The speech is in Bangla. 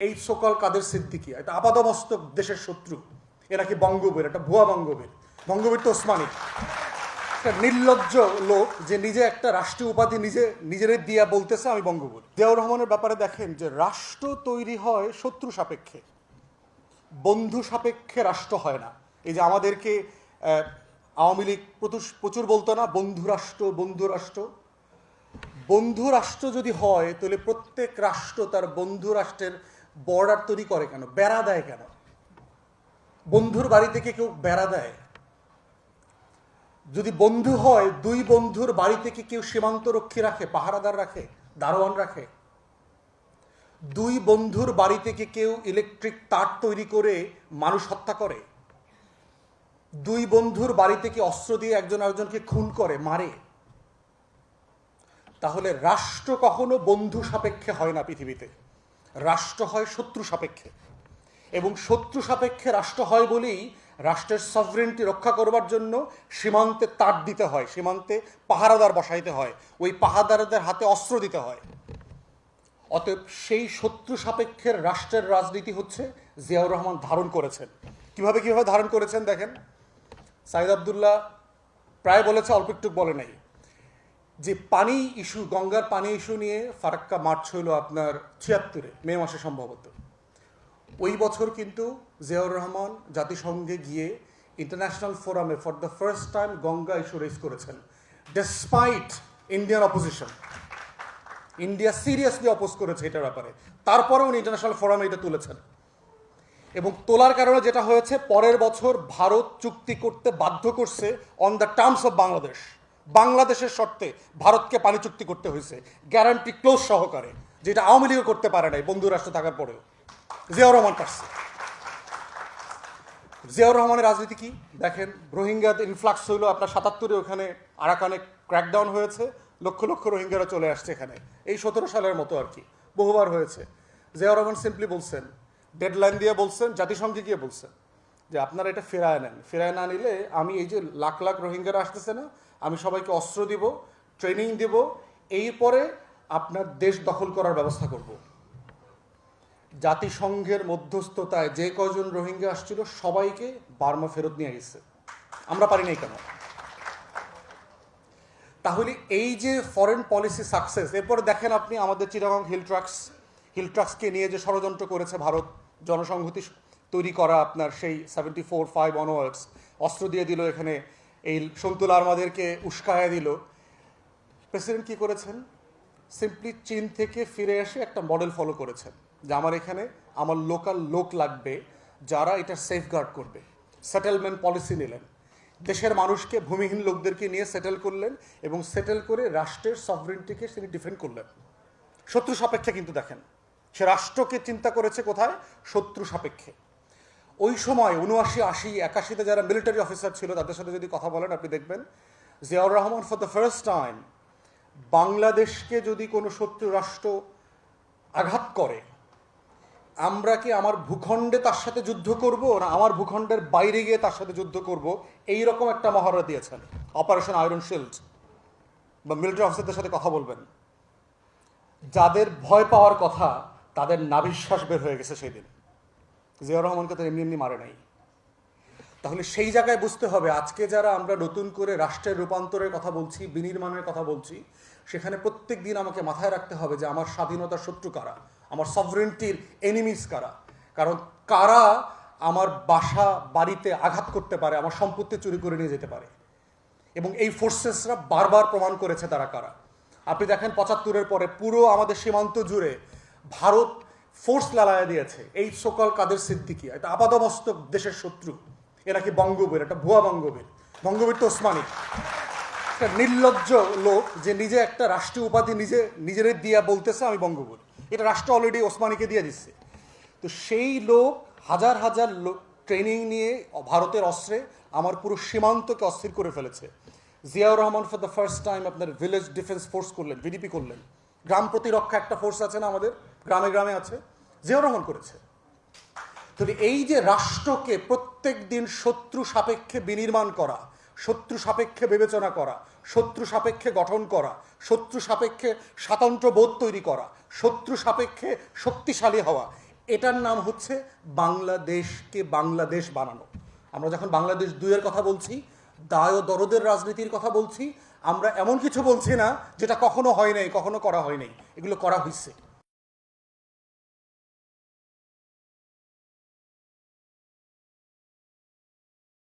এই সকল কাদের সিদ্দিকী এটা আপাদমস্তক দেশের শত্রু, এরা কি বঙ্গবীর, এটা ভুয়া বঙ্গবীর। বঙ্গবীর তো ওসমানী, একটা নির্লজ্জ লোক যে নিজে একটা রাষ্ট্রীয় উপাধি নিজেরই দিয়া বলতেছে আমি বঙ্গবীর। জিয়াউর রহমানের ব্যাপারে দেখেন যে রাষ্ট্র তৈরি হয় শত্রু সাপেক্ষে, বন্ধু সাপেক্ষে রাষ্ট্র হয় না। এই যে আমাদেরকে আওয়ামী লীগ প্রচুর বলতো না বন্ধু রাষ্ট্র বন্ধু রাষ্ট্র। বন্ধু রাষ্ট্র যদি হয় তাহলে প্রত্যেক রাষ্ট্র তার বন্ধু রাষ্ট্রের বর্ডার তৈরি করে কেন, বেড়া দেয় কেন? বন্ধুর বাড়ি থেকে কেউ বেড়া দেয়? যদি বন্ধু হয় দুই বন্ধুর বাড়ি থেকে কেউ সীমান্ত রক্ষী রাখে, পাহারাদার রাখে, দারোয়ান রাখে? দুই বন্ধুর বাড়ি থেকে কেউ ইলেকট্রিক তার তৈরি করে মানুষ হত্যা করে? দুই বন্ধুর বাড়ি থেকে অস্ত্র দিয়ে একজন আরেকজনকে খুন করে, মারে? তাহলে রাষ্ট্র কখনো বন্ধু সাপেক্ষে হয় না পৃথিবীতে, রাষ্ট্র হয় শত্রু সাপেক্ষে। এবং শত্রু সাপেক্ষে রাষ্ট্র হয় বলেই রাষ্ট্রের সভরেন্টি রক্ষা করবার জন্য সীমান্তে তার দিতে হয়, সীমান্তে পাহারাদার বসাইতে হয়, ওই পাহারাদারদের হাতে অস্ত্র দিতে হয়। অতএব সেই শত্রু সাপেক্ষের রাষ্ট্রের রাজনীতি হচ্ছে জিয়াউর রহমান ধারণ করেছেন। কিভাবে ধারণ করেছেন দেখেন। সাইদ আবদুল্লাহ প্রায় বলেছে, অল্প একটু বলে নাই, যে পানি ইস্যু, গঙ্গার পানি ইস্যু নিয়ে ফারাক্কা মার্চ হইল আপনার ৭৬-এ মে মাসে সম্ভবত। ওই বছর কিন্তু জিয়াউর রহমান জাতিসংঘে গিয়ে ইন্টারন্যাশনাল ফোরামে for the first time Ganga issue raise করেছেন, despite Indian opposition. India seriously oppose করেছে এটার ব্যাপারে, তারপরে উনি ইন্টারন্যাশনাল ফোরামে এটা তুলেছেন। এবং তোলার কারণে যেটা হয়েছে, পরের বছর ভারত চুক্তি করতে বাধ্য করছে on the terms of Bangladesh, বাংলাদেশের শর্তে ভারতকে পানি চুক্তি করতে হয়েছে, গ্যারান্টি ক্লোজ সহকারে, যেটা আওয়ামী লীগও করতে পারে নাই বন্ধু রাষ্ট্র থাকার পরেও। জিয়াউর রহমান পারছে। জিয়াউর রহমানের রাজনীতি কি দেখেন। রোহিঙ্গাদের ইনফ্লাক্স হইল আপনার ৭৭-এ, ওখানে আরাকানে ক্র্যাকডাউন হয়েছে, লক্ষ লক্ষ রোহিঙ্গারা চলে আসছে এখানে, এই ১৭ সালের মতো আর কি, বহুবার হয়েছে। জিয়াউর রহমান সিম্পলি বলছেন, ডেডলাইন দিয়ে বলছেন, জাতিসংঘে গিয়ে বলছেন যে আপনারা এটা ফেরায় নেন, ফেরায় না নিলে আমি এই যে লাখ লাখ রোহিঙ্গারা আসতেছে না, আমি সবাইকে অস্ত্র দিব, ট্রেনিং দেব, এরপরে আপনার দেশ দখল করার ব্যবস্থা করব। জাতিসংঘের মধ্যস্থতায় যে কজন রোহিঙ্গা আসছিল সবাইকে বার্মা ফেরত নিয়ে গেছে, আমরা পারি নাই কেন? তাহলে এই যে ফরেন পলিসি সাকসেস, এরপরে দেখেন আপনি আমাদের চিটাগং হিল ট্রাক্সকে নিয়ে যে ষড়যন্ত্র করেছে ভারত, জনসংহতি তৈরি করা আপনার সেই 74-5 অনওয়ার্ডস, অস্ত্র দিয়ে দিল এখানে, এই সন্তুল আর্মাদেরকে উস্কায়া দিল। প্রেসিডেন্ট কি করেছেন? সিম্পলি চীন থেকে ফিরে এসে একটা মডেল ফলো করেছেন যে আমার এখানে আমার লোকাল লোক লাগবে যারা এটা সেফগার্ড করবে। সেটেলমেন্ট পলিসি নিলেন, দেশের মানুষকে, ভূমিহীন লোকদেরকে নিয়ে সেটেল করলেন, এবং সেটেল করে রাষ্ট্রের সভরেন্টিকে তিনি ডিফেন্ড করলেন শত্রু সাপেক্ষে। কিন্তু দেখেন সে রাষ্ট্রকে চিন্তা করেছে কোথায়? শত্রু সাপেক্ষে। ওই সময় ৭৯, ৮০, ৮১-তে যারা মিলিটারি অফিসার ছিল তাদের সাথে যদি কথা বলেন আপনি দেখবেন Ziaur Rahman for the first time বাংলাদেশকে যদি কোনো শত্রু রাষ্ট্র আঘাত করে, আমরা কি আমার ভূখণ্ডে তার সাথে যুদ্ধ করব না আমার ভূখণ্ডের বাইরে গিয়ে তার সাথে যুদ্ধ করব, এইরকম একটা মহড়া দিয়েছেন। Operation iron shield. বা মিলিটারি অফিসারদের সাথে কথা বলবেন, যাদের ভয় পাওয়ার কথা তাদের নাভিশ্বাস বের হয়ে গেছে সেই দিন। জিয়াউর রহমানকে তো এমনি এমনি মারে নাই। তাহলে সেই জায়গায় বুঝতে হবে আজকে যারা আমরা নতুন করে রাষ্ট্রের রূপান্তরের কথা বলছি, বিনির্মাণের কথা বলছি, সেখানে প্রত্যেক দিন আমাকে মাথায় রাখতে হবে যে আমার স্বাধীনতার শত্রু কারা, আমার সভরেন্টির এনিমিস কারা। কারণ কারা আমার বাসা বাড়িতে আঘাত করতে পারে, আমার সম্পত্তি চুরি করে নিয়ে যেতে পারে, এবং এই ফোর্সেসরা বারবার প্রমাণ করেছে তারা কারা। আপনি দেখেন ৭৫-এর পরে পুরো আমাদের সীমান্ত জুড়ে ভারত ফোর্স লালায়া দিয়েছে। এই সকল কাদের সিদ্দিকী এটা আপাদমস্তক দেশের শত্রু, এরা কি বঙ্গবীর, এটা ভুয়া বঙ্গবীর। বঙ্গবীর তো ওসমানী, একটা নির্লজ্জ লোক যে নিজে একটা রাষ্ট্রীয় উপাধি নিজেরই দিয়া বলতেছে আমি বঙ্গবীর। এটা রাষ্ট্র অলরেডি ওসমানীকে দিয়ে দিচ্ছে। তো সেই লোক হাজার হাজার লোক ট্রেনিং নিয়ে ভারতের অস্ত্রে আমার পুরো সীমান্তকে অস্থির করে ফেলেছে। Ziaur Rahman for the first time আপনার ভিলেজ ডিফেন্স ফোর্স করলেন, ভিডিপি করলেন। গ্রাম প্রতিরক্ষা একটা ফোর্স আছে না আমাদের, গ্রামে গ্রামে আছে, জিয়াউর রহমান করেছে। তাহলে এই যে রাষ্ট্রকে প্রত্যেক দিন শত্রু সাপেক্ষে বিনির্মাণ করা, শত্রু সাপেক্ষে বিবেচনা করা, শত্রু সাপেক্ষে গঠন করা, শত্রু সাপেক্ষে স্বাতন্ত্র্য বোধ তৈরি করা, শত্রু সাপেক্ষে শক্তিশালী হওয়া, এটার নাম হচ্ছে বাংলাদেশকে বাংলাদেশ বানানো। আমরা যখন বাংলাদেশ 2-এর কথা বলছি, দায় ও দরদের রাজনীতির কথা বলছি, আমরা এমন কিছু বলছি না যেটা কখনো হয় নাই, কখনো করা হয় নাই, এগুলো করা হয়েছে।